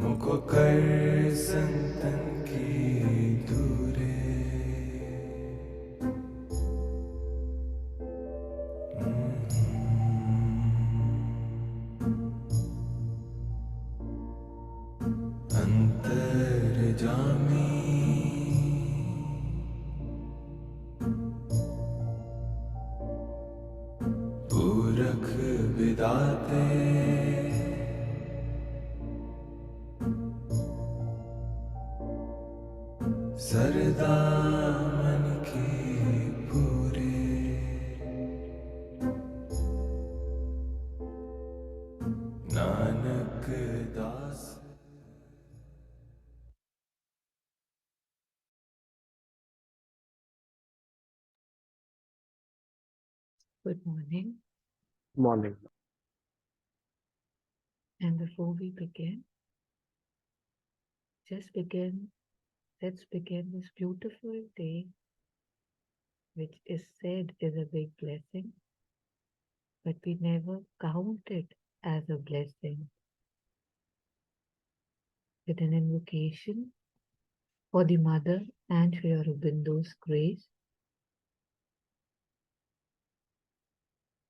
मुको कर संतन की दूरे अंतर जामी पूरख विदाते सरदा मन के पूरे नानक दास Good morning. Morning. And before we begin, let's begin this beautiful day, which is said is a big blessing, but we never count it as a blessing. With an invocation for the Mother and for Aurobindo's grace,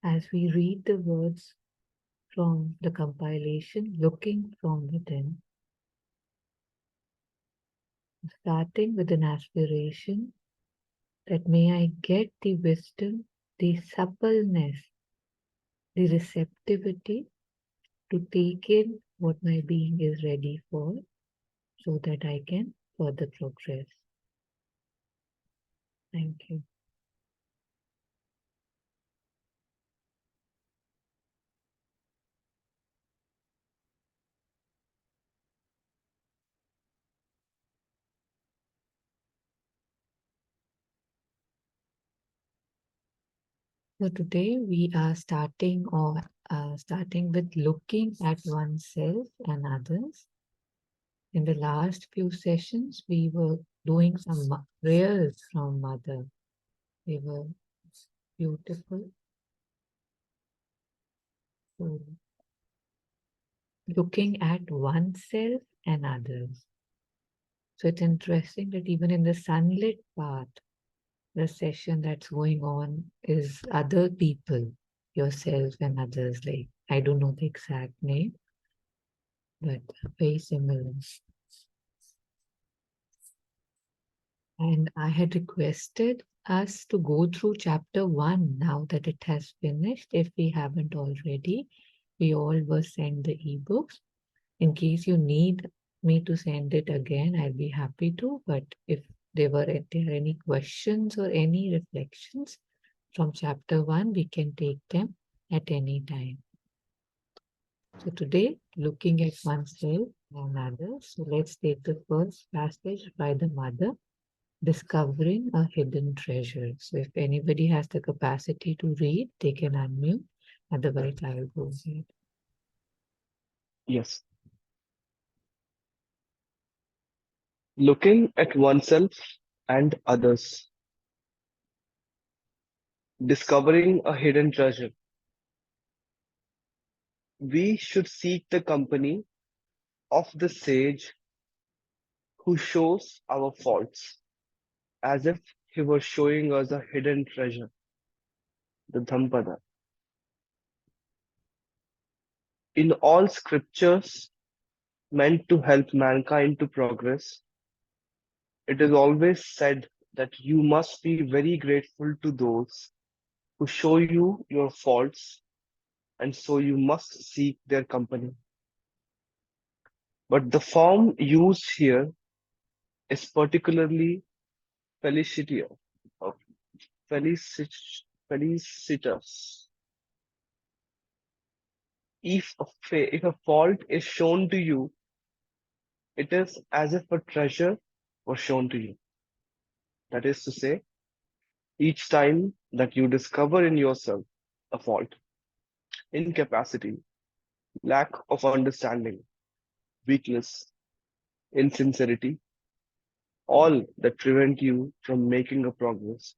as we read the words from the compilation, Looking from Within, starting with an aspiration that may I get the wisdom, the suppleness, the receptivity to take in what my being is ready for so that I can further progress. Thank you. So today we are starting with looking at oneself and others. In the last few sessions, we were doing some prayers from Mother. They were beautiful. So, looking at oneself and others. So it's interesting that even in the sunlit part, the session that's going on is other people, yourself and others. Like, I don't know the exact name, but very similar. And I had requested us to go through chapter 1 now that it has finished. If we haven't already, we all were sent the ebooks. In case you need me to send it again, I'll be happy to. But if there are any questions or any reflections from chapter 1, we can take them at any time. So today, looking at oneself and others. So let's take the first passage by the Mother, Discovering a Hidden Treasure. So if anybody has the capacity to read, they can unmute. Otherwise, I will go ahead. Yes. Looking at oneself and others. Discovering a hidden treasure. We should seek the company of the sage who shows our faults as if he were showing us a hidden treasure, the Dhampada. In all scriptures meant to help mankind to progress, it is always said that you must be very grateful to those who show you your faults, and so you must seek their company. But the form used here is particularly felicitous, or felicitous. If a fault is shown to you, it is as if a treasure was shown to you. That is to say, each time that you discover in yourself a fault, incapacity, lack of understanding, weakness, insincerity, all that prevent you from making a progress,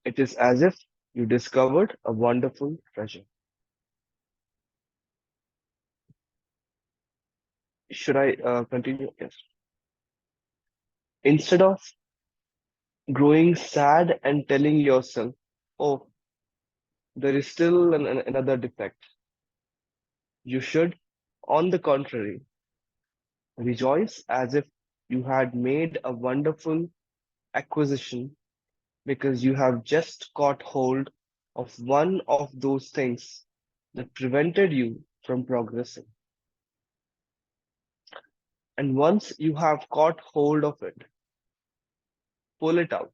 it is as if you discovered a wonderful treasure. Should I continue? Yes. Instead of growing sad and telling yourself, oh, there is still another defect, you should, on the contrary, rejoice as if you had made a wonderful acquisition because you have just caught hold of one of those things that prevented you from progressing. And once you have caught hold of it, pull it out.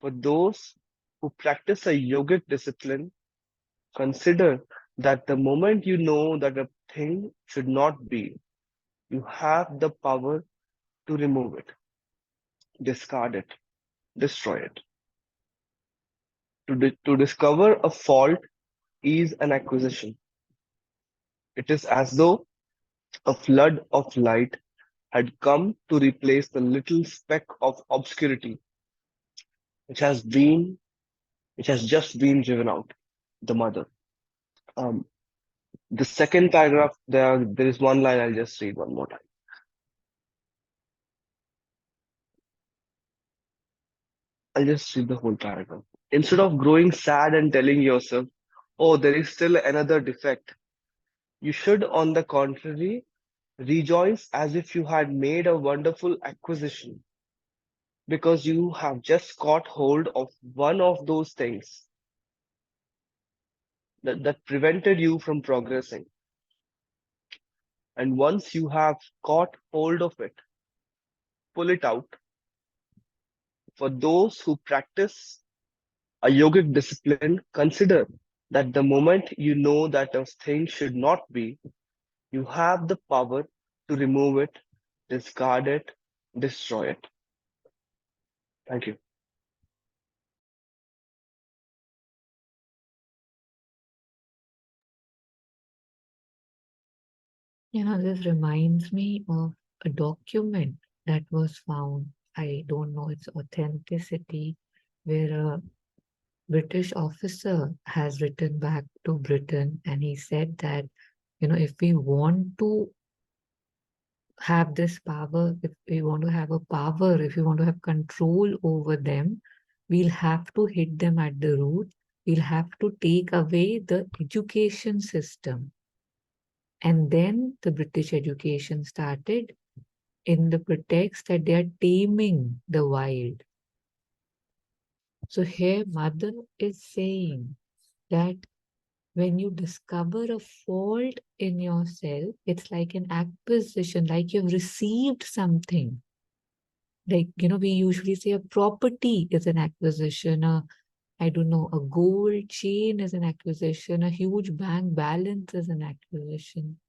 For those who practice a yogic discipline, consider that the moment you know that a thing should not be, you have the power to remove it, discard it, destroy it. To discover a fault is an acquisition. It is as though a flood of light had come to replace the little speck of obscurity which has been which has just been driven out, the mother. Um, the second paragraph, there is one line, I'll just read one more time. I'll just read the whole paragraph. Instead of growing sad and telling yourself, oh, there is still another defect, you should, on the contrary, rejoice as if you had made a wonderful acquisition because you have just caught hold of one of those things that prevented you from progressing. And once you have caught hold of it, pull it out. For those who practice a yogic discipline, consider that the moment you know that a thing should not be, you have the power to remove it, discard it, destroy it. Thank you. This reminds me of a document that was found. I don't know its authenticity, where a British officer has written back to Britain and he said that, if we want to have this power, if we want to have a power, if we want to have control over them, we'll have to hit them at the root. We'll have to take away the education system. And then the British education started in the pretext that they are taming the wild. So here Mother is saying that when you discover a fault in yourself, it's like an acquisition, like you've received something. Like, we usually say a property is an acquisition, I don't know, a gold chain is an acquisition, a huge bank balance is an acquisition.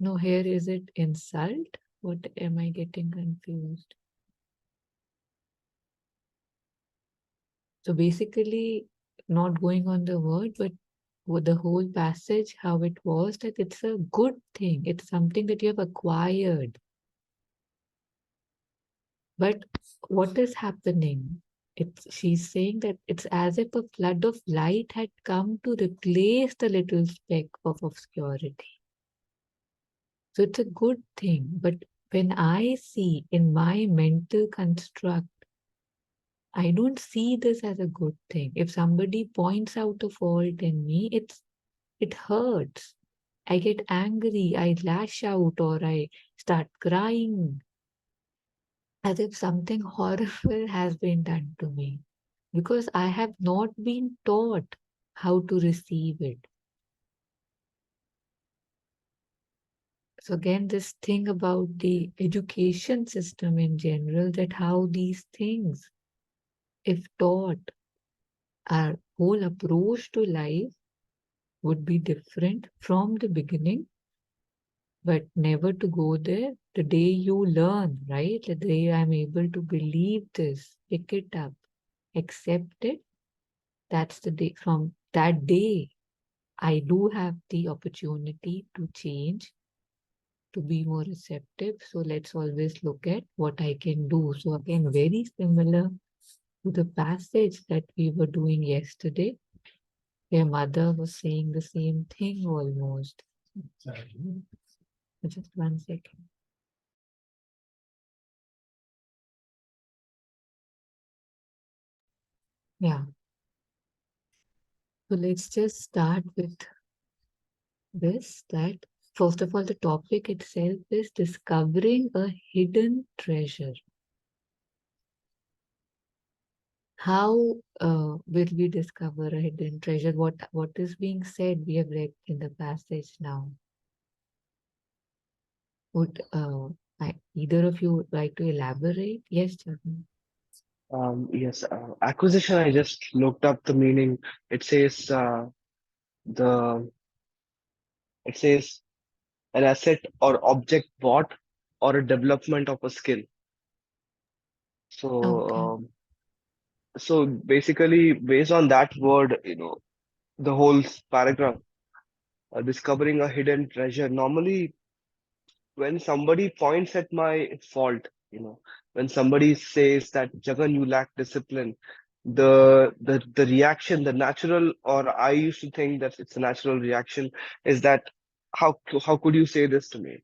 No, here is it insult? What am I getting confused? So basically, not going on the word, but with the whole passage, how it was that it's a good thing. It's something that you have acquired. But what is happening? She's saying that it's as if a flood of light had come to replace the little speck of obscurity. So it's a good thing. But when I see in my mental construct, I don't see this as a good thing. If somebody points out a fault in me, it hurts. I get angry, I lash out, or I start crying as if something horrible has been done to me because I have not been taught how to receive it. So again, this thing about the education system in general, that how these things, if taught, our whole approach to life would be different from the beginning, but never to go there. The day you learn, right? The day I'm able to believe this, pick it up, accept it, that's the day. From that day, I do have the opportunity to change, to be more receptive. So let's always look at what I can do. So again, very similar to the passage that we were doing yesterday. Their mother was saying the same thing almost. Just 1 second. Yeah. So let's just start with this, that first of all, the topic itself is discovering a hidden treasure. How will we discover a hidden treasure? What is being said? We have read in the passage now. Would either of you like to elaborate? Yes, Jagan. Yes, acquisition. I just looked up the meaning. It says the it says an asset or object bought or a development of a skill. Okay. So, so basically, based on that word, the whole paragraph, discovering a hidden treasure. Normally, when somebody points at my fault, when somebody says that Jagan, you lack discipline, the reaction, the natural, or I used to think that it's a natural reaction, is that how could you say this to me?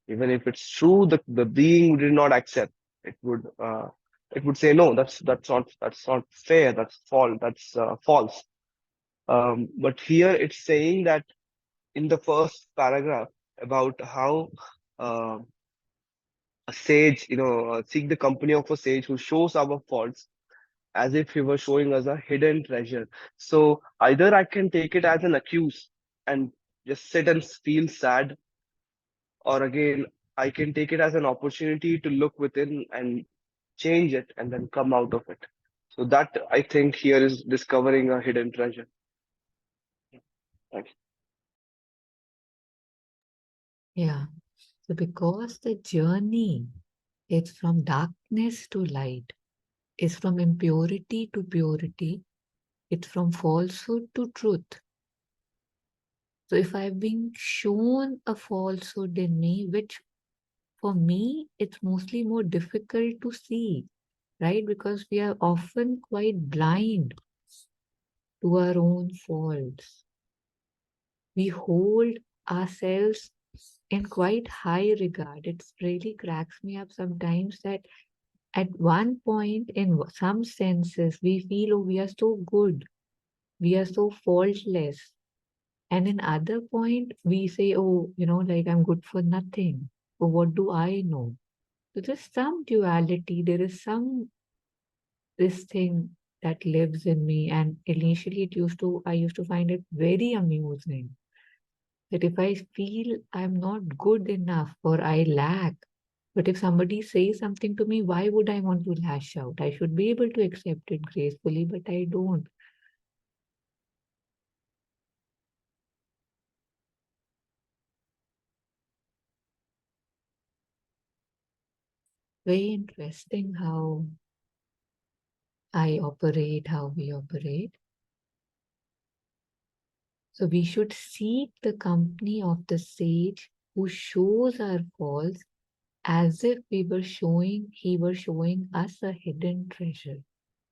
Even if it's true, the being did not accept. It would it would say no, that's not fair, that's false, that's false. But here it's saying that in the first paragraph about how uh, a sage, seek the company of a sage who shows our faults as if he was showing us a hidden treasure. So either I can take it as an accuse and just sit and feel sad, or again, I can take it as an opportunity to look within and change it and then come out of it. So that I think here is discovering a hidden treasure. Thanks. Yeah. So because the journey is from darkness to light, is from impurity to purity, it's from falsehood to truth. So if I've been shown a falsehood in me, which for me, it's mostly more difficult to see, right? Because we are often quite blind to our own faults. We hold ourselves in quite high regard. It really cracks me up sometimes that at one point, in some senses, we feel, oh, we are so good, we are so faultless. And in other point, we say, oh, like I'm good for nothing. Or what do I know? So there's some duality. There is this thing that lives in me. And initially I used to find it very amusing that if I feel I'm not good enough or I lack, but if somebody says something to me, why would I want to lash out? I should be able to accept it gracefully, but I don't. Very interesting how I operate, how we operate. So we should seek the company of the sage who shows our faults as if he were showing us a hidden treasure.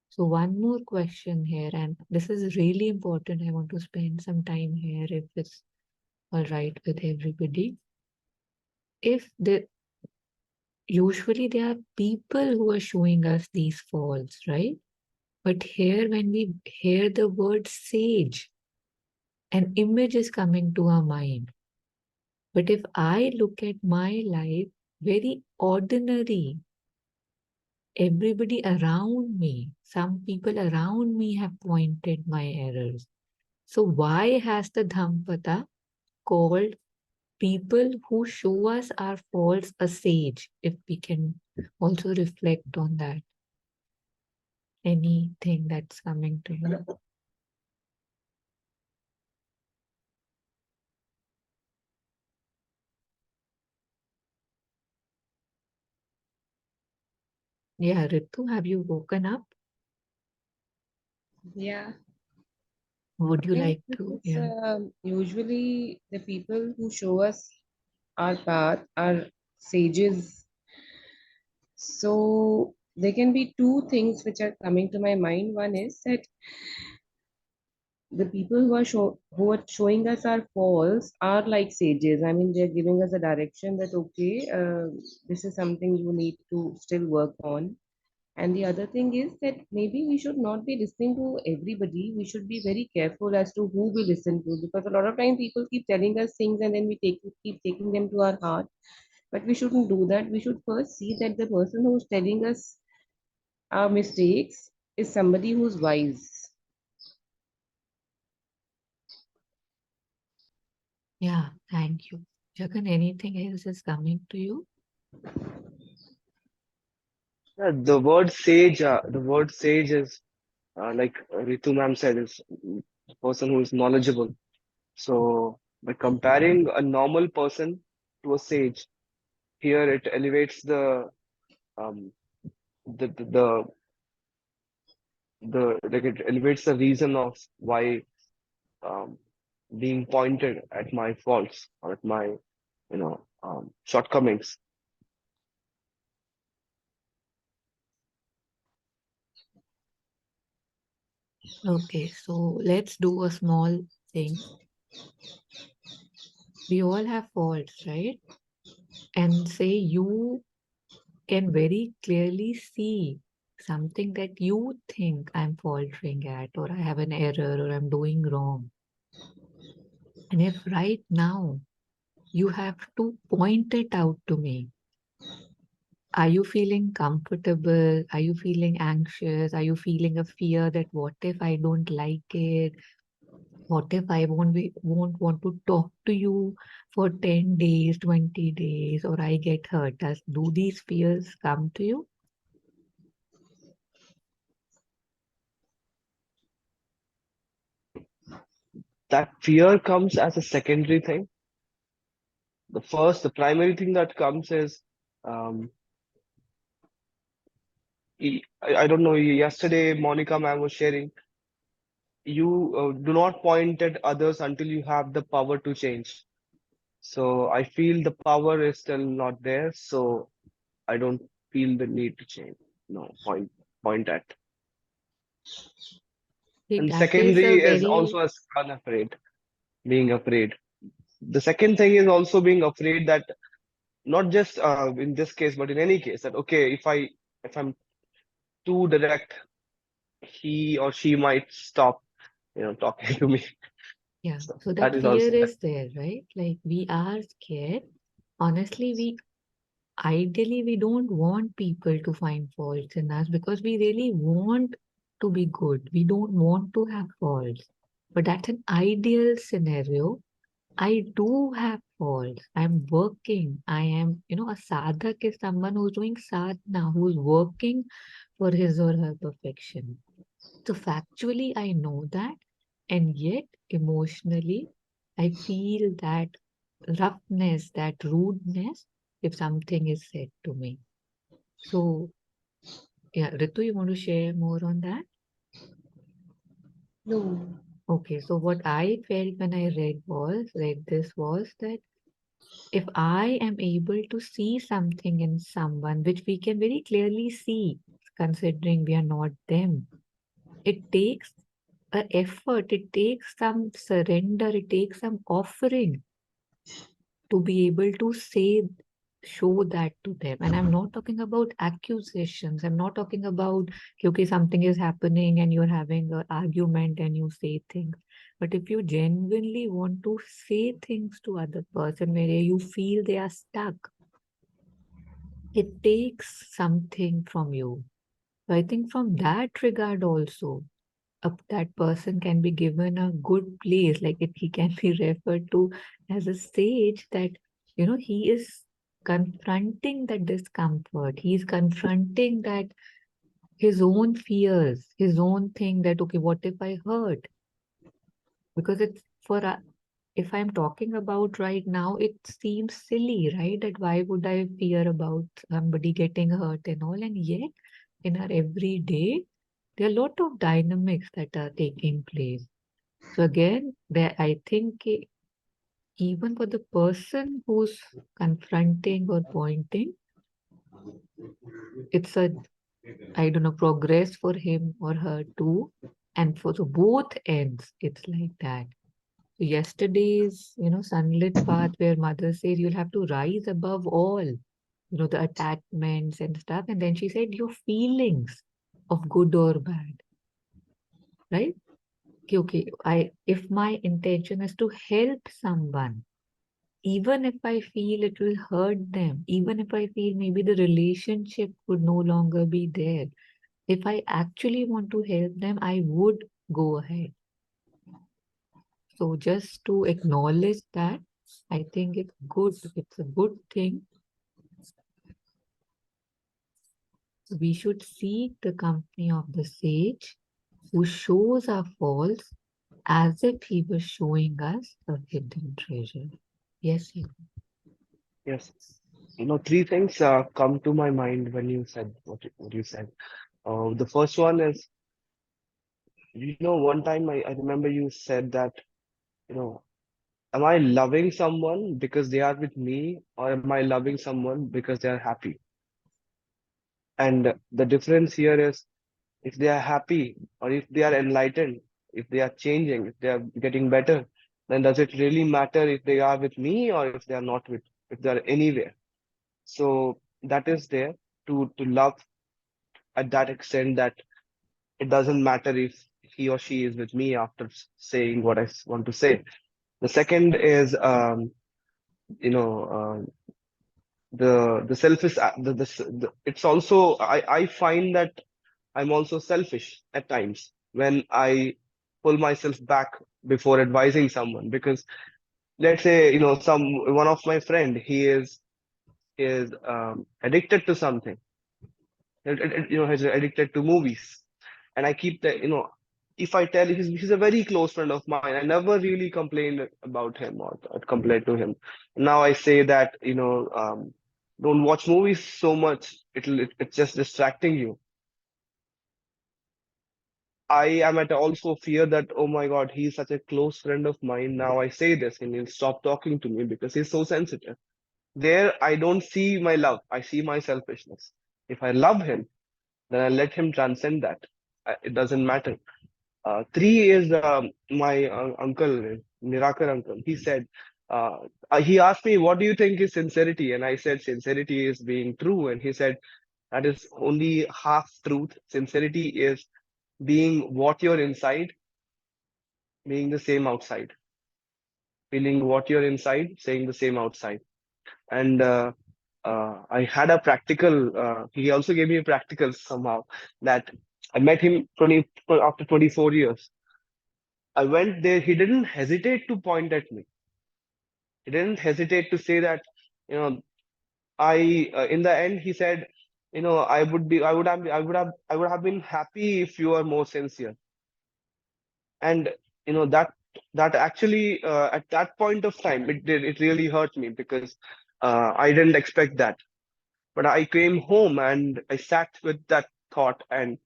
So one more question here, and this is really important. I want to spend some time here if it's all right with everybody. If usually there are people who are showing us these faults, right? But here when we hear the word sage, an image is coming to our mind. But if I look at my life, very ordinary, everybody around me, some people around me have pointed my errors. So why has the Dhampada called people who show us our faults a sage? If we can also reflect on that. Anything that's coming to you? Yeah, Ritu, have you woken up? Yeah, Would I you think like to? it's Yeah. usually the people who show us our path are sages. So there can be two things which are coming to my mind. One is that the people who are showing us our faults are like sages. I mean, they're giving us a direction that okay, this is something you need to still work on. And the other thing is that maybe we should not be listening to everybody. We should be very careful as to who we listen to, because a lot of time people keep telling us things and then we keep taking them to our heart. But we shouldn't do that. We should first see that the person who's telling us our mistakes is somebody who's wise. Yeah, thank you. Jagan, anything else is coming to you? Yeah, the word sage is like Ritu ma'am said, is a person who is knowledgeable. So by comparing a normal person to a sage, here it elevates um, the like it elevates the reason of why um, being pointed at my faults or at my shortcomings. Okay, so let's do a small thing. We all have faults, right? And say you can very clearly see something that you think I'm faltering at, or I have an error, or I'm doing wrong. And if right now you have to point it out to me, are you feeling comfortable? Are you feeling anxious? Are you feeling a fear that what if I don't like it? What if I won't want to talk to you for 10 days, 20 days, or I get hurt? Do these fears come to you? That fear comes as a secondary thing. The primary thing that comes is um, I don't know. Yesterday, Monica ma'am was sharing. You do not point at others until you have the power to change. So I feel the power is still not there. So I don't feel the need to change. No, point at. See, And that is a secondary is very, also as unafraid, being afraid. The second thing is also being afraid that not just in this case, but in any case, that okay, if I'm too direct, he or she might stop, talking to me. yeah. So So that that is fear also there. is there, right? Like we are scared. Honestly, ideally we don't want people to find faults in us because we really want to be good. We don't want to have faults. But that's an ideal scenario. I do have faults. I'm working. I am, a sadhak is someone who's doing sadhana, who's working for his or her perfection. So factually, I know that. And yet, emotionally, I feel that roughness, that rudeness, if something is said to me. So, yeah, Ritu, you want to share more on that? No. Okay, so what I felt when I read this was that if I am able to see something in someone which we can very clearly see, considering we are not them, it takes an effort, it takes some surrender, it takes some offering to be able to show that to them. And I'm not talking about accusations. I'm not talking about, okay, something is happening and you're having an argument and you say things. But if you genuinely want to say things to other person where you feel they are stuck, it takes something from you. So I think from that regard also, that person can be given a good place, like he can be referred to as a sage, that he is confronting that discomfort, he is confronting that his own fears, his own thing, that okay, what if I hurt? Because it's if I'm talking about right now, it seems silly, right? That why would I fear about somebody getting hurt and all? And yet in our everyday there are a lot of dynamics that are taking place. So again, there I think even for the person who's confronting or pointing, it's a, I don't know, progress for him or her too. And for the both ends, it's like that. So yesterday's, sunlit path where mother says you'll have to rise above all, the attachments and stuff. And then she said your feelings of good or bad, right? Okay, if my intention is to help someone, even if I feel it will hurt them, even if I feel maybe the relationship would no longer be there, if I actually want to help them, I would go ahead. So just to acknowledge that, I think it's good. It's a good thing. We should seek the company of the sage who shows our faults as if he was showing us a hidden treasure. Yes, you. Yes. Three things come to my mind when you said what you said. The first one is, one time I remember you said that, you know, am I loving someone because they are with me, or am I loving someone because they are happy? And the difference here is, if they are happy or if they are enlightened, if they are changing, if they are getting better, then does it really matter if they are with me or if they are not if they are anywhere? So that is there to love at that extent that it doesn't matter if he or she is with me after saying what I want to say. The second is, you know, the selfish, it's also, I find that I'm also selfish at times when I pull myself back before advising someone, because let's say, one of my friend, he is addicted to something. He's addicted to movies, and I keep that, if I tell, he's a very close friend of mine. I never really complained about him or complained to him. Now I say that, don't watch movies so much. It's just distracting you. I am at also fear that, oh my God, he's such a close friend of mine. Now I say this and he'll stop talking to me because he's so sensitive. There, I don't see my love. I see my selfishness. If I love him, then I let him transcend that. It doesn't matter. Three is my uncle, Nirakar uncle. He said, he asked me, what do you think is sincerity? And I said, sincerity is being true. And he said, that is only half truth. Sincerity is being what you're inside, being the same outside. Feeling what you're inside, saying the same outside. And I had a practical, he also gave me a practical somehow, that I met him after 24 years. I went there, he didn't hesitate to point at me. He didn't hesitate to say that, you know, in the end, he said, I would have been happy if you were more sincere. And, that actually, at that point of time, it really hurt me, because I didn't expect that. But I came home and I sat with that thought, and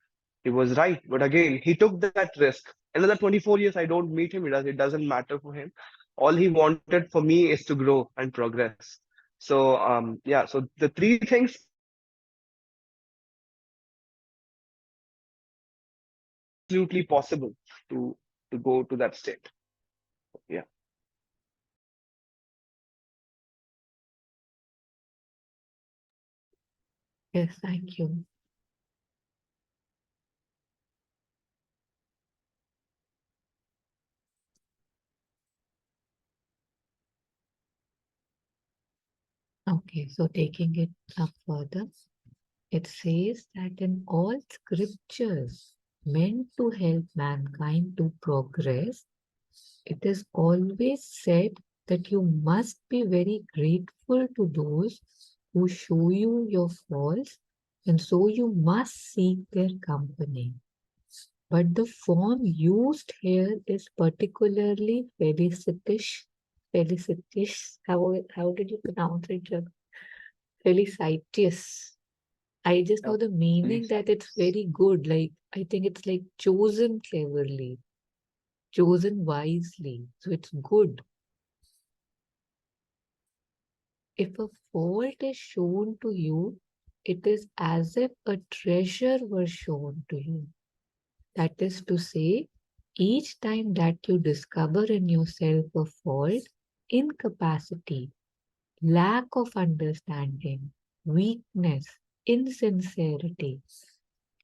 he was right. But again, he took that risk. Another 24 years, I don't meet him. It doesn't matter for him. All he wanted for me is to grow and progress. So, yeah, so the three things absolutely possible to go to that state. Yeah. Yes, thank you. Okay, so taking it up further, it says that in all scriptures meant to help mankind to progress, it is always said that you must be very grateful to those who show you your faults, and so you must seek their company. But the form used here is particularly felicitious. Felicitious. How did you pronounce it, Jack? Felicitious. I just Yeah, know the meaning please. that it's very good. Like, I think it's like chosen cleverly, chosen wisely. So it's good. If a fault is shown to you, it is as if a treasure were shown to you. That is to say, each time that you discover in yourself a fault, incapacity, lack of understanding, weakness, insincerity,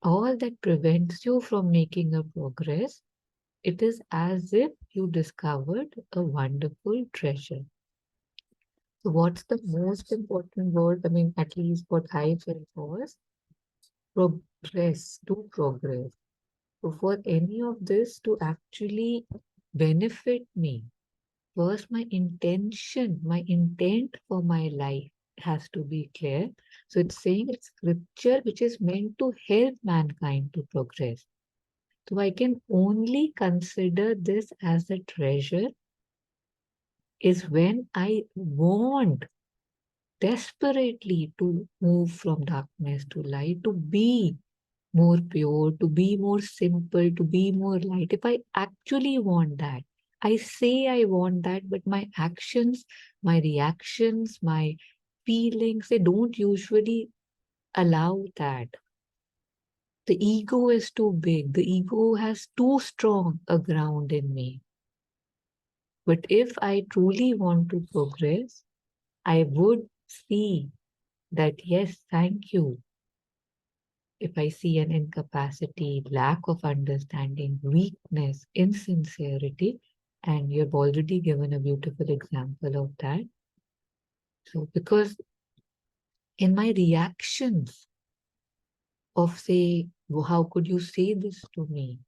all that prevents you from making a progress, it is as if you discovered a wonderful treasure. So, what's the most important word? I mean, at least what I felt was progress, to progress. So, for any of this to actually benefit me, first my intention, my intent for my life has to be clear. So, it's saying it's scripture which is meant to help mankind to progress. So, I can only consider this as a treasure is when I want desperately to move from darkness to light, to be more pure, to be more simple, to be more light. If I actually want that, I say I want that, but my actions, my reactions, my feelings, they don't usually allow that. The ego is too big. The ego has too strong a ground in me. But if I truly want to progress, I would see that, yes, thank you. If I see an incapacity, lack of understanding, weakness, insincerity, and you've already given a beautiful example of that. So, because in my reactions of, say, how could you say this to me?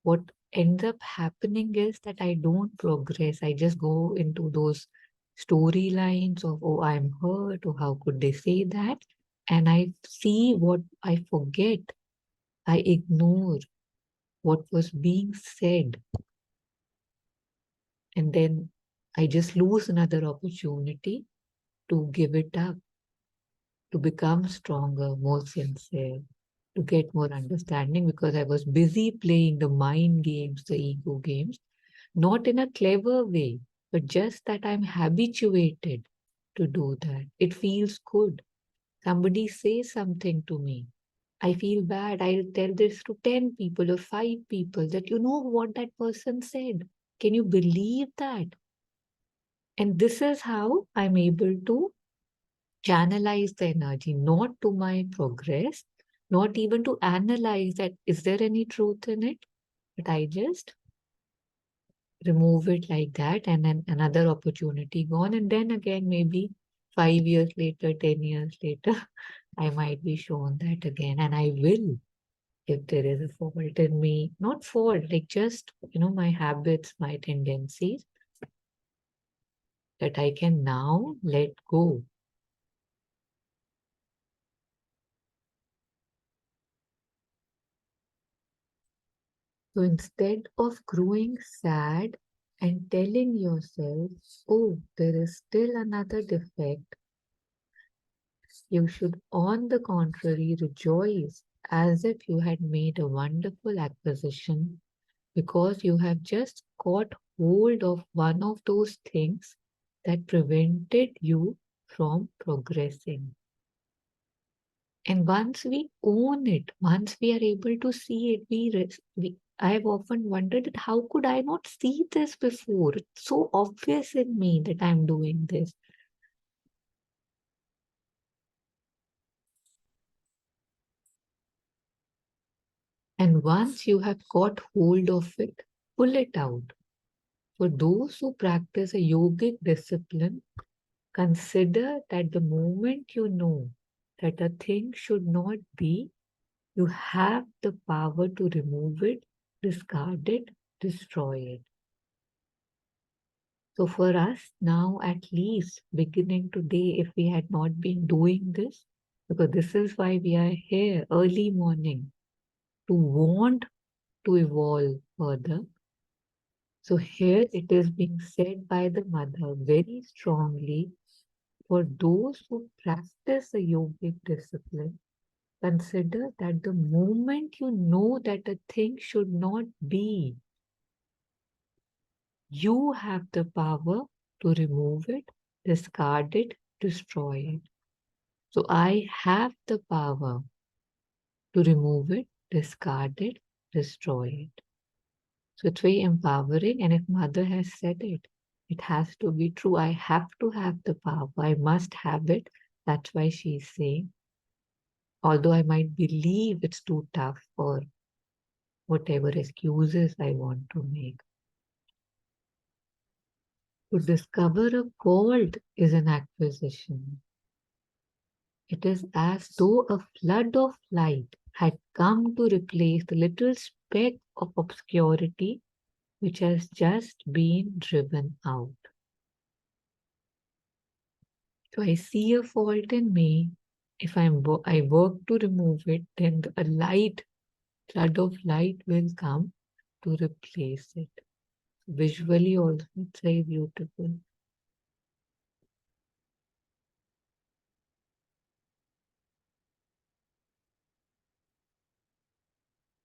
What ends up happening is that I don't progress. I just go into those storylines of, oh, I'm hurt, or how could they say that? And I see what I forget. I ignore what was being said. And then I just lose another opportunity to give it up, to become stronger, more sincere, to get more understanding because I was busy playing the mind games, the ego games, not in a clever way, but just that I'm habituated to do that. It feels good. Somebody says something to me. I feel bad. I'll tell this to 10 people or 5 people that you know what that person said. Can you believe that? And this is how I'm able to channelize the energy, not to my progress, not even to analyze that is there any truth in it, but I just remove it like that and then another opportunity gone. And then again, maybe 5 years later, 10 years later, I might be shown that again. And I will, if there is a fault in me, not fault, like just, my habits, my tendencies that I can now let go. So instead of growing sad and telling yourself, oh, there is still another defect, you should, on the contrary, rejoice as if you had made a wonderful acquisition because you have just caught hold of one of those things that prevented you from progressing. And once we own it, once we are able to see it, I have often wondered that how could I not see this before? It's so obvious in me that I'm doing this. And once you have got hold of it, pull it out. For those who practice a yogic discipline, consider that the moment you know that a thing should not be, you have the power to remove it, discard it, destroy it. So for us now, at least beginning today, if we had not been doing this, because this is why we are here early morning, to want to evolve further. So here it is being said by the mother very strongly, for those who practice a yogic discipline, consider that the moment you know that a thing should not be, you have the power to remove it, discard it, destroy it. So I have the power to remove it, discard it, destroy it. So it's very empowering. And if mother has said it, it has to be true. I have to have the power. I must have it. That's why she's saying, although I might believe it's too tough or whatever excuses I want to make. To discover a gold is an acquisition. It is as though a flood of light had come to replace the little speck of obscurity which has just been driven out. So I see a fault in me. If I work to remove it, then a flood of light will come to replace it. Visually also, it's very beautiful.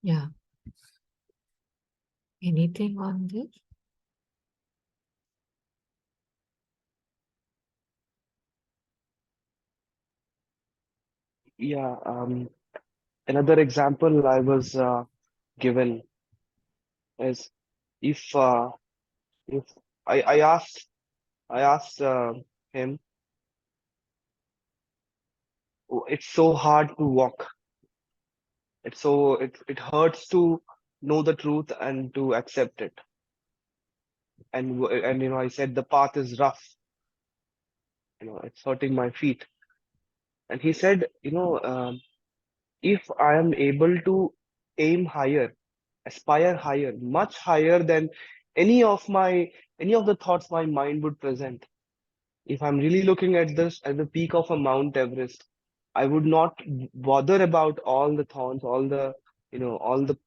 Yeah. Anything on this? Yeah, another example I was given is if if I asked him, "Oh, it's so hard to walk. It hurts to know the truth and to accept it." And I said the path is rough. It's hurting my feet. And he said, if I am able to aim higher, aspire higher, much higher than any of my any of the thoughts my mind would present. If I'm really looking at this at the peak of a Mount Everest, I would not bother about all the thorns, all the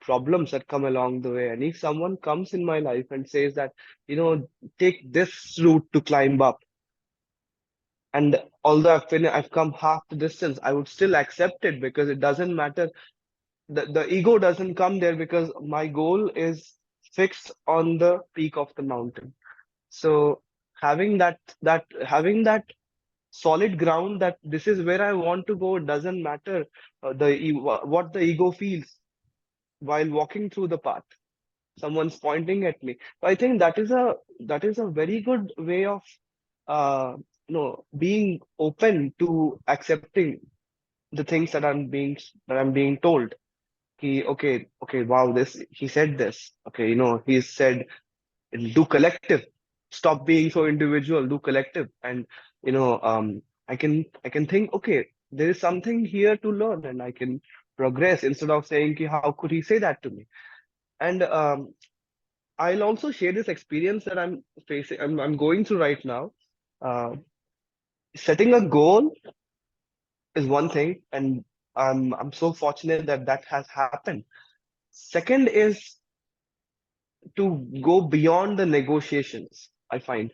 problems that come along the way. And if someone comes in my life and says that, take this route to climb up, and although I've come half the distance, I would still accept it because it doesn't matter. The ego doesn't come there because my goal is fixed on the peak of the mountain. So having that solid ground that this is where I want to go, it doesn't matter what the ego feels while walking through the path. Someone's pointing at me. So I think that is a very good way of being open to accepting the things that I'm being told. Okay, wow, this he said this. Okay, he said do collective. Stop being so individual, do collective. And you know, um, I can think, okay, there is something here to learn, and I can progress instead of saying, "Ki, how could he say that to me?" And I'll also share this experience that I'm facing. I'm going through right now. Uh, Setting a goal is one thing, and I'm so fortunate that that has happened. Second is to go beyond the negotiations. I find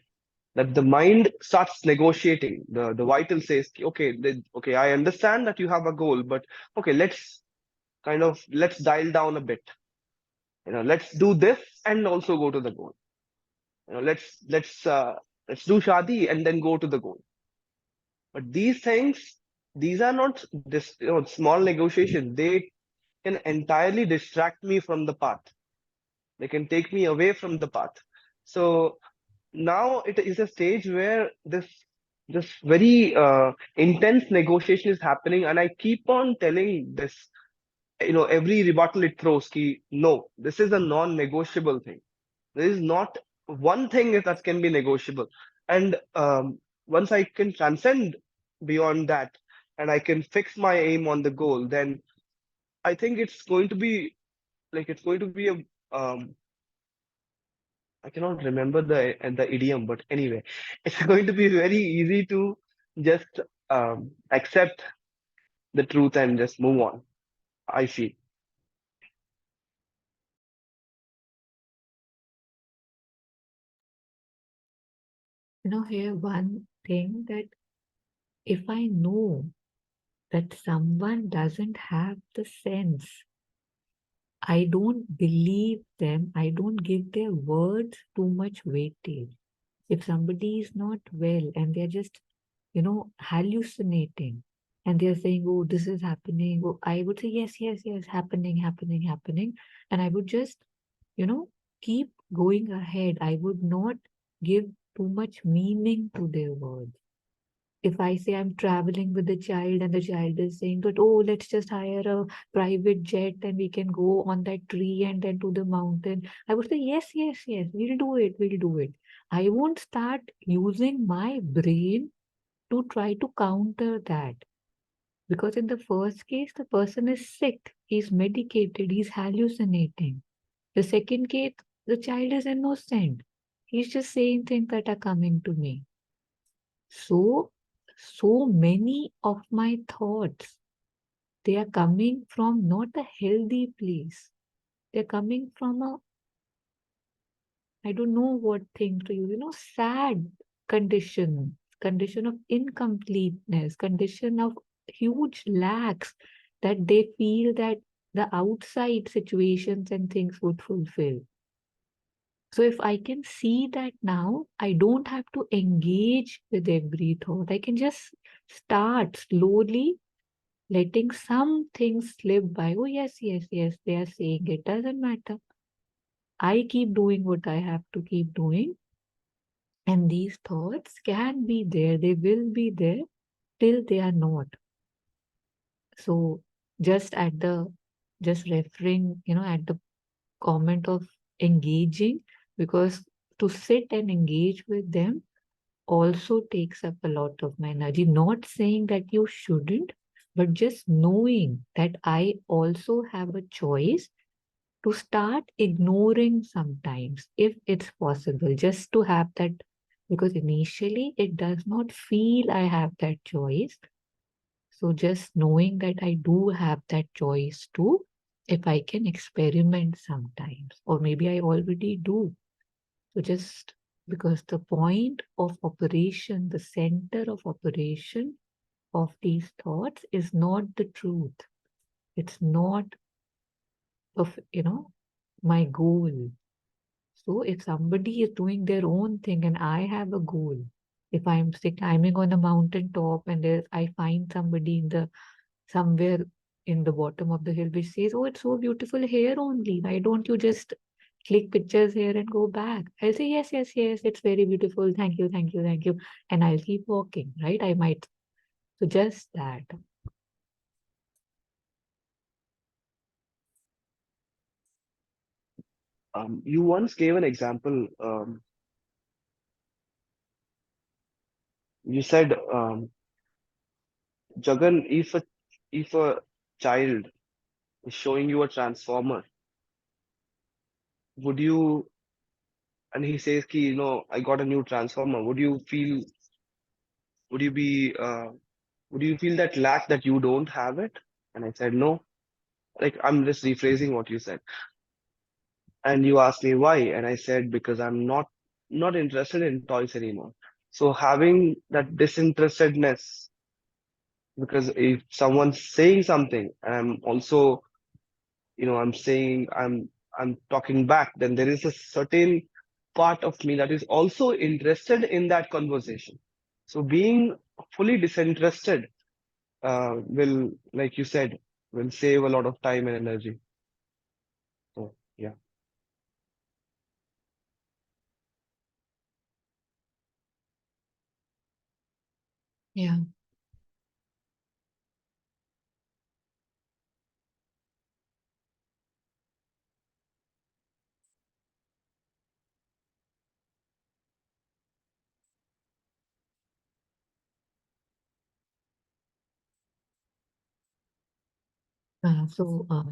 that the mind starts negotiating. The vital says, okay, okay, I understand that you have a goal, but okay, let's dial down a bit. Let's do this and also go to the goal. Let's do shadi and then go to the goal. But these are not this small negotiations. They can entirely distract me from the path. They can take me away from the path. So now it is a stage where this very intense negotiation is happening, and I keep on telling this, every rebuttal it throws, ki, no, this is a non-negotiable thing. There is not one thing that can be negotiable. And once I can transcend beyond that, and I can fix my aim on the goal, then I think it's going to be a I cannot remember the idiom, but anyway, it's going to be very easy to just accept the truth and just move on. I feel. Here one thing that if I know that someone doesn't have the sense, I don't believe them. I don't give their words too much weightage. If somebody is not well and they're just, hallucinating, and they're saying, oh, this is happening. Oh, I would say, yes, yes, yes, happening, happening, happening. And I would just, keep going ahead. I would not give too much meaning to their words. If I say I'm traveling with the child and the child is saying that, oh, let's just hire a private jet and we can go on that tree and then to the mountain, I would say, yes, yes, yes, we'll do it, we'll do it. I won't start using my brain to try to counter that. Because in the first case, the person is sick, he's medicated, he's hallucinating. The second case, the child is innocent. He's just saying things that are coming to me. So many of my thoughts, they are coming from not a healthy place. They're coming from I don't know what thing to use, sad condition of incompleteness, condition of huge lacks that they feel that the outside situations and things would fulfill. So if I can see that now, I don't have to engage with every thought. I can just start slowly letting some things slip by. Oh, yes, yes, yes, they are saying it. Doesn't matter. I keep doing what I have to keep doing. And these thoughts can be there. They will be there till they are not. So just referring, at the comment of engaging, because to sit and engage with them also takes up a lot of my energy. Not saying that you shouldn't, but just knowing that I also have a choice to start ignoring sometimes, if it's possible, just to have that, because initially it does not feel I have that choice. So just knowing that I do have that choice too, if I can experiment sometimes, or maybe I already do. So just because the point of operation, the center of operation of these thoughts is not the truth. It's not of, my goal. So if somebody is doing their own thing and I have a goal, if I'm climbing on a mountain top and I find somebody somewhere in the bottom of the hill which says, oh, it's so beautiful here only. Why don't you just click pictures here and go back? I'll say, yes, yes, yes, it's very beautiful. Thank you, thank you, thank you. And I'll keep walking, right? I might. So just that. You once gave an example. You said, Jagan, if a child is showing you a transformer, would you, and he says, ki, I got a new transformer. Would you be, would you feel that lack that you don't have it? And I said, no. Like, I'm just rephrasing what you said. And you asked me why, and I said, because I'm not interested in toys anymore. So having that disinterestedness, because if someone's saying something, and I'm also, I'm saying, I'm talking back, then there is a certain part of me that is also interested in that conversation. So being fully disinterested will, like you said, will save a lot of time and energy. So yeah. Yeah.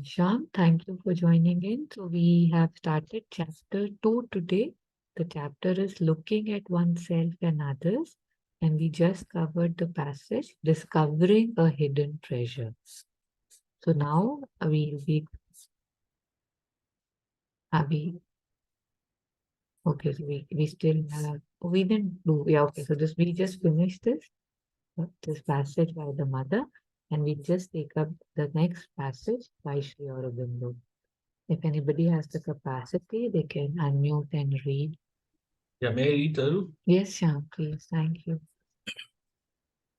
Shyam, thank you for joining in. So we have started chapter 2 today. The chapter is looking at oneself and others, and we just covered the passage, discovering a hidden treasure. So now we okay, so we still have, we didn't do, yeah, okay, so we just finished this passage by the mother, and we just take up the next passage by Sri Aurobindo. If anybody has the capacity, they can unmute and read. Yeah, may I read, Taru? Yes, Shyam, please. Thank you.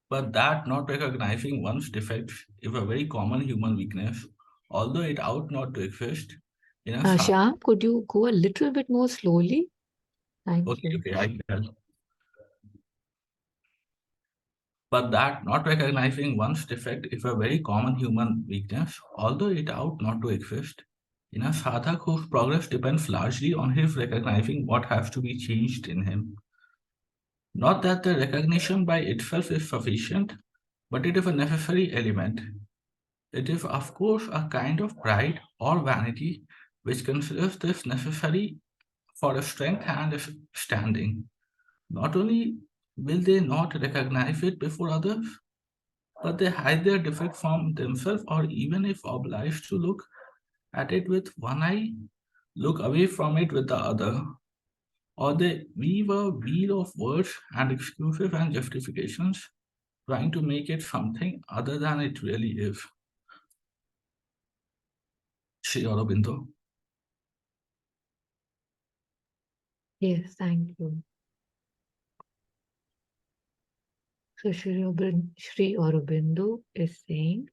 But that not recognizing one's defects is a very common human weakness, although it ought not to exist in a Shyam, could you go a little bit more slowly? Thank you. okay, I can. But that not recognizing one's defect is a very common human weakness, although it ought not to exist in a sadhak whose progress depends largely on his recognizing what has to be changed in him. Not that the recognition by itself is sufficient, but it is a necessary element. It is, of course, a kind of pride or vanity which considers this necessary for a strength and a standing. Not only will they not recognize it before others, but they hide their defect from themselves, or even if obliged to look at it with one eye, look away from it with the other, or they weave a wheel of words and excuses and justifications, trying to make it something other than it really is. Shri Aurobindo. Yes, thank you. So Shri Aurobindo is saying,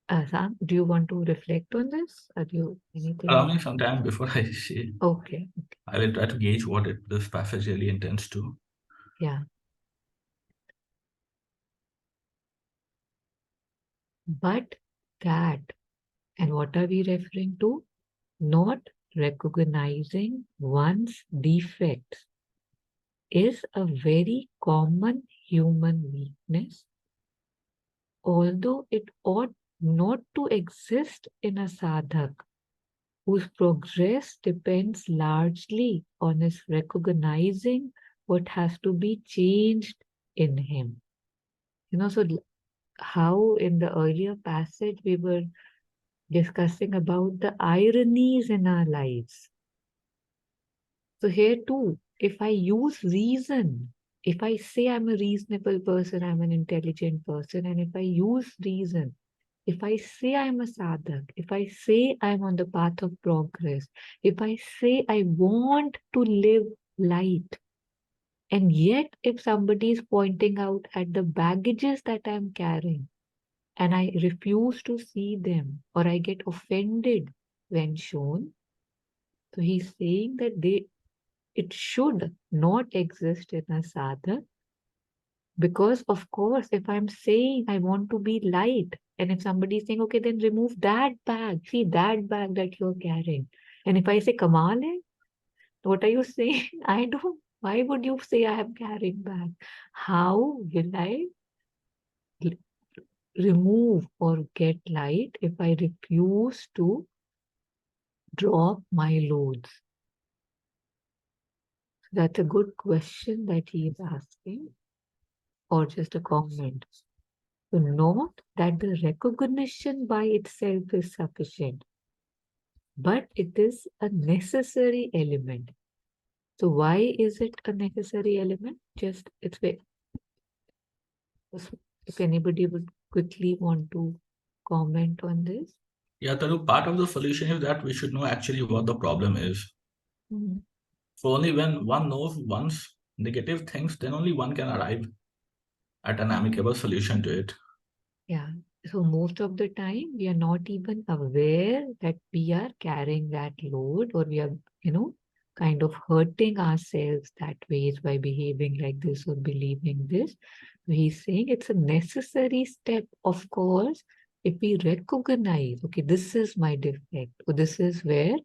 Sam, do you want to reflect on this? Are you anything? Allow me some time before I say. Okay. I will try to gauge what this passage really intends to. Yeah. But that, and what are we referring to? Not recognizing one's defects is a very common human weakness, although it ought not to exist in a sadhak whose progress depends largely on his recognizing what has to be changed in him. So how in the earlier passage we were discussing about the ironies in our lives. So here too, if I use reason, if I say I'm a reasonable person, I'm an intelligent person, and if I use reason, if I say I'm a sadhak, if I say I'm on the path of progress, if I say I want to live light, and yet if somebody is pointing out at the baggages that I'm carrying, and I refuse to see them, or I get offended when shown, so he's saying that it should not exist in a sadhak, because of course if I'm saying I want to be light, and if somebody is saying, okay, then remove that bag, see that bag that you're carrying, and if I say, Kamal hai, what are you saying? I don't, why would you say I am carrying bag? How will I remove or get light if I refuse to drop my loads? That's a good question that he is asking, or just a comment. So note that the recognition by itself is sufficient, but it is a necessary element. So why is it a necessary element? Just if anybody would quickly want to comment on this. Yeah, Tanu, part of the solution is that we should know actually what the problem is. Mhm. So only when one knows one's negative things, then only one can arrive at an amicable solution to it. Yeah. So most of the time we are not even aware that we are carrying that load, or we are, kind of hurting ourselves that ways by behaving like this or believing this. So he's saying it's a necessary step, of course, if we recognize, okay, this is my defect, or this is where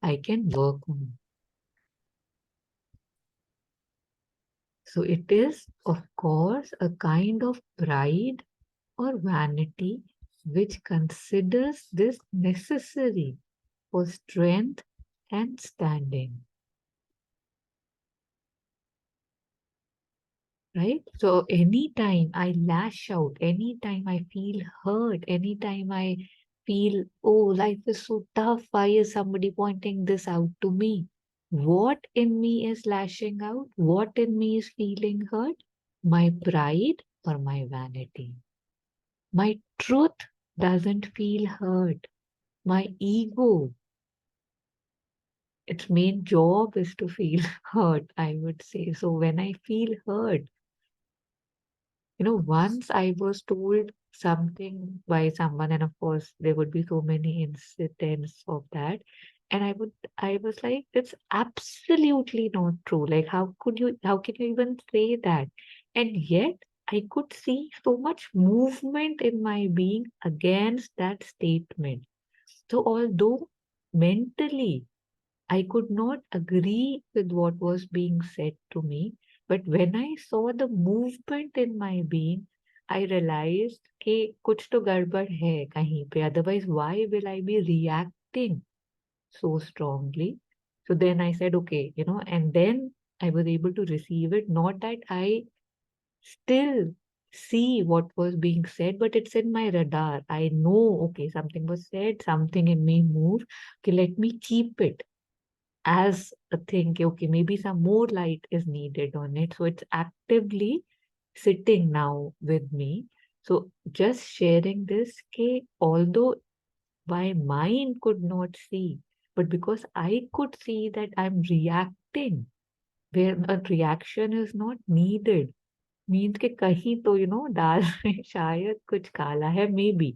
I can work on. So it is, of course, a kind of pride or vanity which considers this necessary for strength and standing. Right? So anytime I lash out, anytime I feel hurt, anytime I feel, oh, life is so tough, why is somebody pointing this out to me? What in me is lashing out? What in me is feeling hurt? My pride or my vanity? My truth doesn't feel hurt. My ego, its main job is to feel hurt, I would say. So when I feel hurt, Once I was told something by someone, and of course there would be so many incidents of that, and I was like, it's absolutely not true. Like, how can you even say that? And yet I could see so much movement in my being against that statement. So although mentally I could not agree with what was being said to me, but when I saw the movement in my being, I realized कि कुछ तो गड़बड़ है कहीं पे. Otherwise, why will I be reacting so strongly? So then I said, okay, and then I was able to receive it. Not that I still see what was being said, but it's in my radar. I know, okay, something was said, something in me moved. Okay, let me keep it as a thing. Okay, maybe some more light is needed on it. So it's actively sitting now with me. So just sharing this, okay, although my mind could not see, but because I could see that I'm reacting where a reaction is not needed, means कि कहीं तो दाल में शायद कुछ काला है, maybe.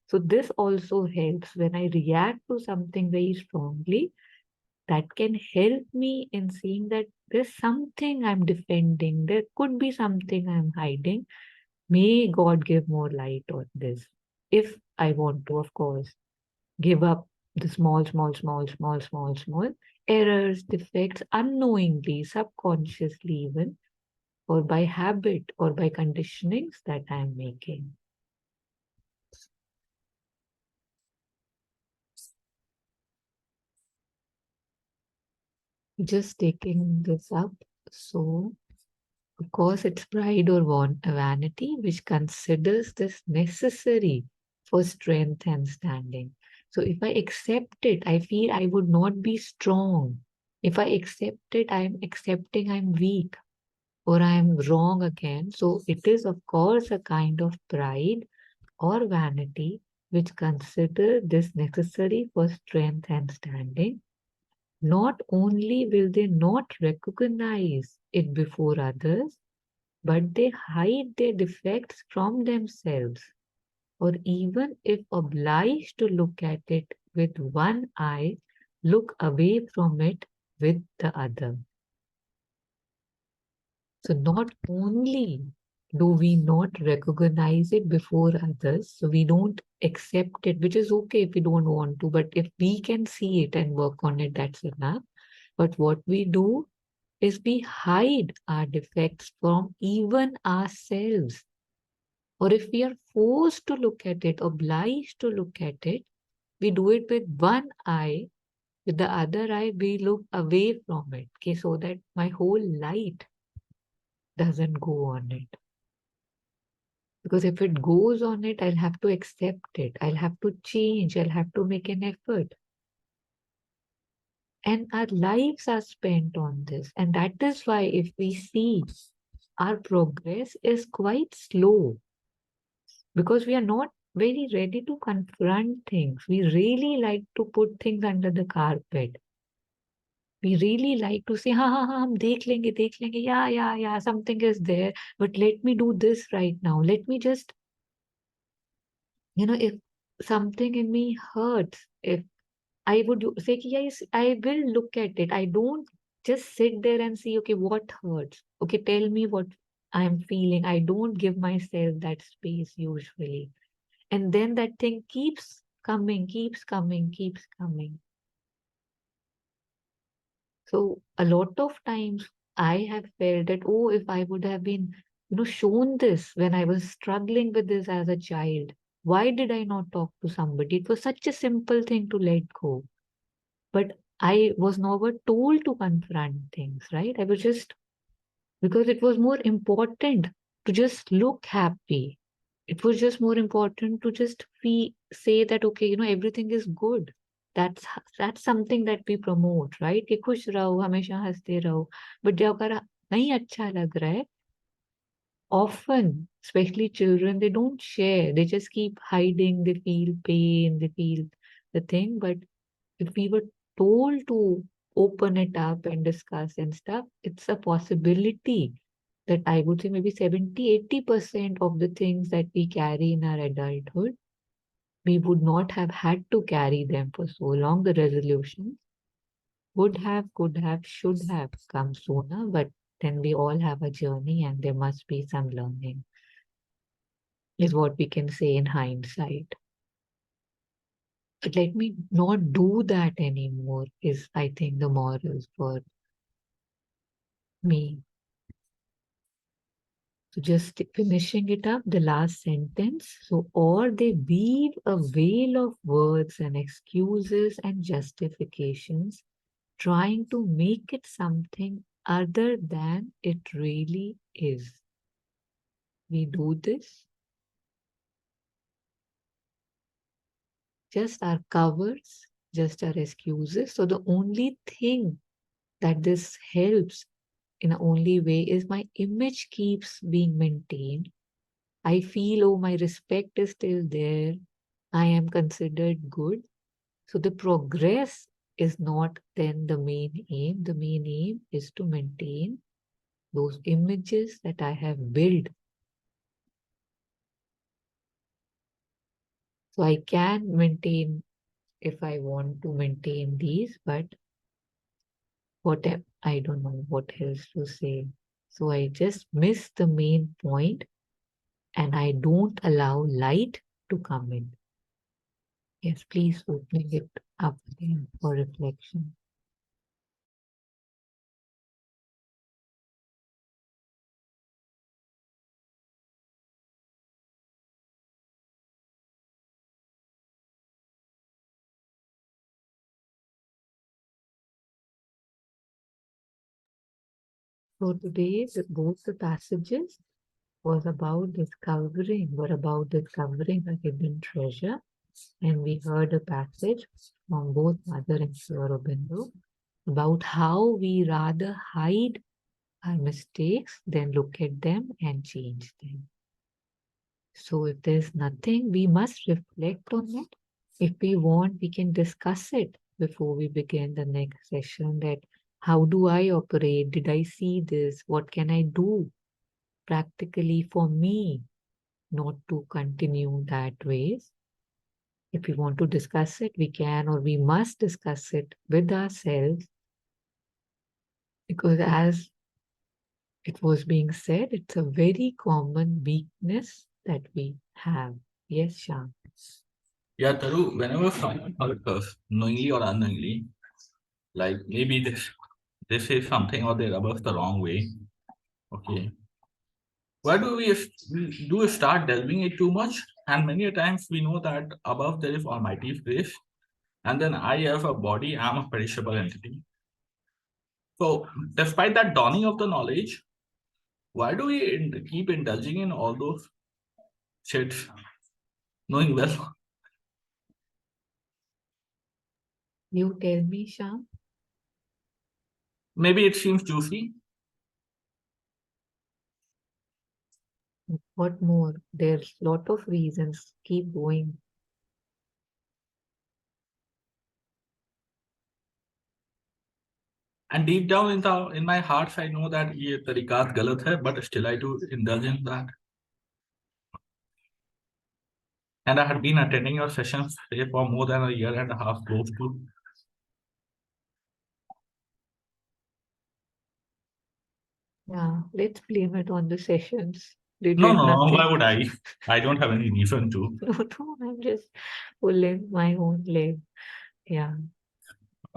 So this also helps when I react to something very strongly. That can help me in seeing that there's something I'm defending. There could be something I'm hiding. May God give more light on this. If I want to, of course, give up the small errors, defects unknowingly, subconsciously even, or by habit or by conditionings that I'm making. Just taking this up. So, of course, it's pride or vanity which considers this necessary for strength and standing. So, if I accept it, I feel I would not be strong. If I accept it, I'm accepting I'm weak or I'm wrong again. So, it is, of course, a kind of pride or vanity which consider this necessary for strength and standing. Not only will they not recognize it before others, but they hide their defects from themselves, or even if obliged to look at it with one eye, look away from it with the other. So not only do we not recognize it before others, so we don't accept it, which is okay if we don't want to, but if we can see it and work on it, that's enough. But what we do is we hide our defects from even ourselves. Or if we are forced to look at it, obliged to look at it, we do it with one eye. With the other eye, we look away from it, okay, so that my whole light doesn't go on it. Because if it goes on it, I'll have to accept it. I'll have to change. I'll have to make an effort. And our lives are spent on this. And that is why if we see our progress is quite slow, because we are not very ready to confront things. We really like to put things under the carpet. We really like to say, ha, हम देख लेंगे, yeah, something is there, but let me do this right now. Let me just, if something in me hurts, if I would say, yes, I will look at it. I don't just sit there and see, okay, what hurts? Okay, tell me what I'm feeling. I don't give myself that space usually. And then that thing keeps coming, keeps coming, keeps coming. So a lot of times I have felt that, oh, if I would have been, shown this when I was struggling with this as a child, why did I not talk to somebody? It was such a simple thing to let go. But I was never told to confront things, right? I was just, because it was more important to just look happy. It was just more important to just say that, okay, everything is good. That's something that we promote, right? कि खुश रहो, हमेशा हंसते रहो. But जब अगर नहीं अच्छा लग रहा है, often, especially children, they don't share. They just keep hiding. They feel pain. They feel the thing. But if we were told to open it up and discuss and stuff, it's a possibility that I would say maybe 70-80% of the things that we carry in our adulthood, we would not have had to carry them for so long. The resolution would have, could have, should have come sooner, but then we all have a journey and there must be some learning, is what we can say in hindsight. But let me not do that anymore, is I think the morals for me. So just finishing it up, the last sentence. So, or they weave a veil of words and excuses and justifications, trying to make it something other than it really is. We do this. Just our covers, just our excuses. So the only thing that this helps in the only way is my image keeps being maintained. I feel, oh, my respect is still there. I am considered good. So the progress is not then the main aim. The main aim is to maintain those images that I have built. So I can maintain if I want to maintain these, but what I don't know what else to say. So I just miss the main point and I don't allow light to come in. Yes, please opening it up again for reflection. So today, both the passages were about discovering a hidden treasure. And we heard a passage from both Mother and Aurobindo about how we rather hide our mistakes than look at them and change them. So if there's nothing, we must reflect on it. If we want, we can discuss it before we begin the next session, that how do I operate? Did I see this? What can I do practically for me not to continue that ways? If we want to discuss it, we can, or we must discuss it with ourselves, because as it was being said, it's a very common weakness that we have. Yes, Sham. Yeah, Taru, whenever someone hurt us, knowingly or unknowingly, like maybe they say something or they rub us the wrong way. Okay. Why do we start delving it too much? And many a times we know that above there is Almighty's grace, and then I, as a body, am a perishable entity. So, despite that dawning of the knowledge, why do we keep indulging in all those shits, knowing well? You tell me, Sham. Maybe it seems juicy, What more? There's lot of reasons. Keep going. and deep down in my heart, I know that ये तरीकात गलत है, but still I do indulge in that. And I had been attending your sessions say, for more than a year and a half, close to. Yeah, let's blame it on the sessions. They No, did no, no. Why nothing. would I? I don't have any reason to. No, I'm just pulling my own leg. Yeah.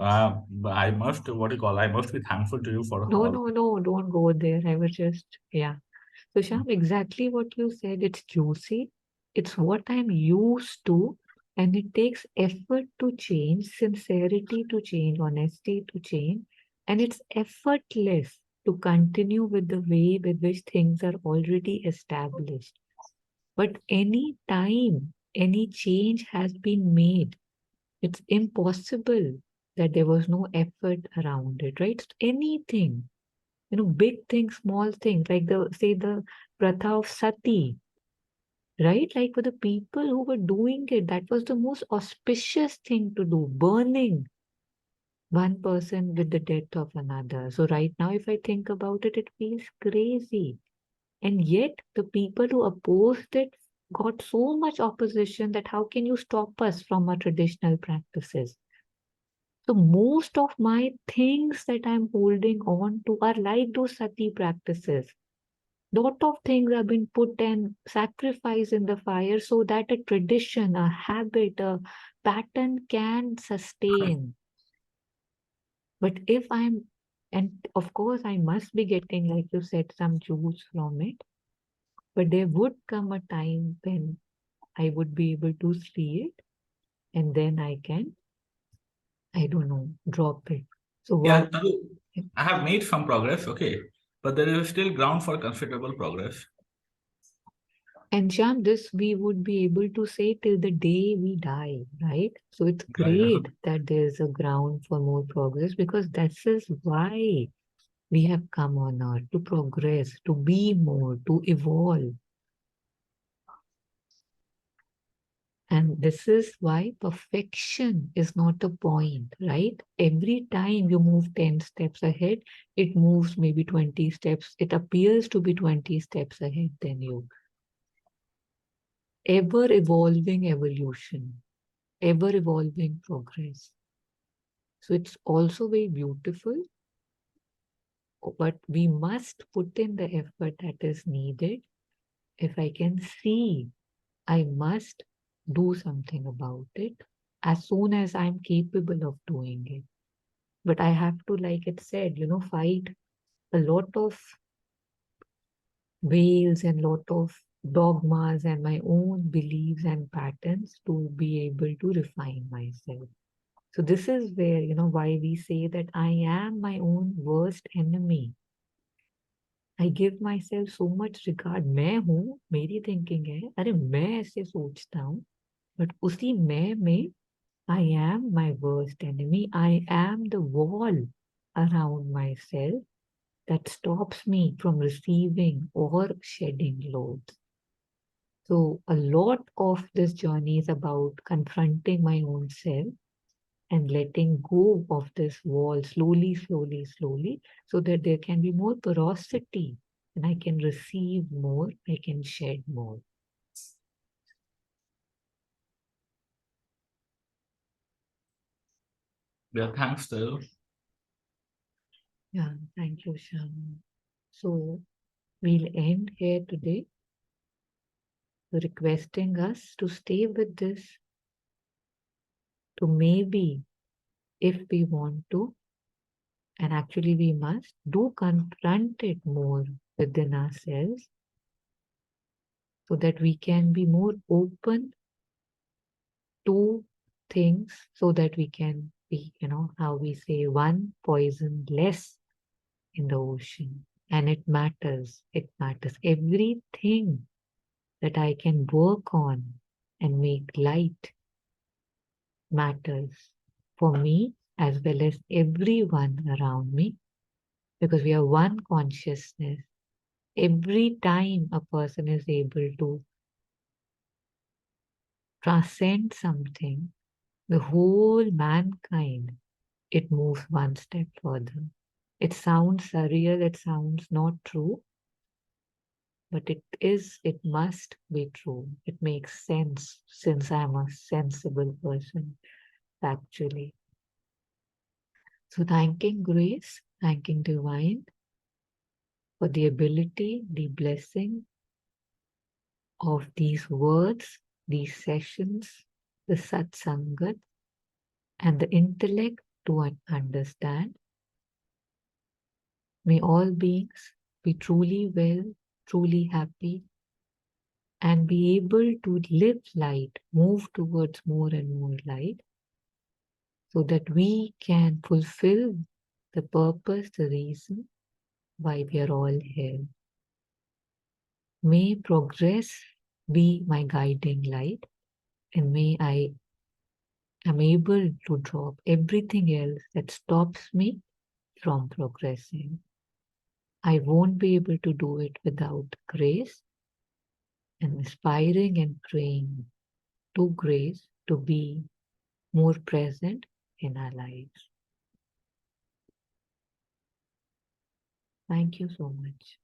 I must, what do you call, I must be thankful to you for No, all. no, don't go there. I was just, yeah. So, Sham, exactly what you said. It's juicy. It's what I'm used to. And it takes effort to change, sincerity to change, honesty to change. And it's effortless to continue with the way with which things are already established. But any time any change has been made, it's impossible that there was no effort around it, right? Anything, big things, small things, like the pratha of sati, right? Like for the people who were doing it, that was the most auspicious thing to do, burning. one person with the death of another. So right now, if I think about it, it feels crazy. And yet the people who opposed it got so much opposition that how can you stop us from our traditional practices? So most of my things that I'm holding on to are like those sati practices. Lot of things have been put and sacrificed in the fire so that a tradition, a habit, a pattern can sustain. But if I'm, and of course I must be getting, like you said, some juice from it, but there would come a time when I would be able to see it and then I can, I don't know, drop it. So Yeah, what? Taru, I have made some progress, okay, but there is still ground for considerable progress. And Sham, this we would be able to say till the day we die, right? So it's Yeah, yeah. great that there's a ground for more progress because this is why we have come on earth to progress, to be more, to evolve. And this is why perfection is not a point, right? Every time you move 10 steps ahead, it moves maybe 20 steps. It appears to be 20 steps ahead than you. Ever evolving evolution, ever evolving progress. So it's also very beautiful, but we must put in the effort that is needed. If I can see, I must do something about it as soon as I'm capable of doing it. But I have to, like it said, fight a lot of veils and lot of dogmas and my own beliefs and patterns to be able to refine myself. So this is where, why we say that I am my own worst enemy. I give myself so much regard. मैं हूँ, मेरी thinking है, अरे मैं ऐसे सोचता हूँ, but उसी मैं में I am my worst enemy. I am the wall around myself that stops me from receiving or shedding loads. So a lot of this journey is about confronting my own self and letting go of this wall slowly, slowly, slowly, so that there can be more porosity and I can receive more, I can shed more. Yeah, thanks, Taru. Yeah, thank you, Shyam. So we'll end here today, requesting us to stay with this, to maybe, if we want to, and actually we must, do confront it more within ourselves so that we can be more open to things, so that we can be, how we say, one poison less in the ocean. And it matters. It matters. Everything that I can work on and make light matters for me as well as everyone around me, because we are one consciousness. Every time a person is able to transcend something, the whole mankind, it moves one step further. It sounds surreal, it sounds not true, but it must be true. It makes sense since I'm a sensible person, actually. So thanking Grace, thanking Divine for the ability, the blessing of these words, these sessions, the satsangat, and the intellect to understand. May all beings be truly well, truly happy, and be able to live light, move towards more and more light, so that we can fulfill the purpose, the reason why we are all here. May progress be my guiding light, and may I am able to drop everything else that stops me from progressing. I won't be able to do it without grace, and aspiring and praying to grace to be more present in our lives. Thank you so much.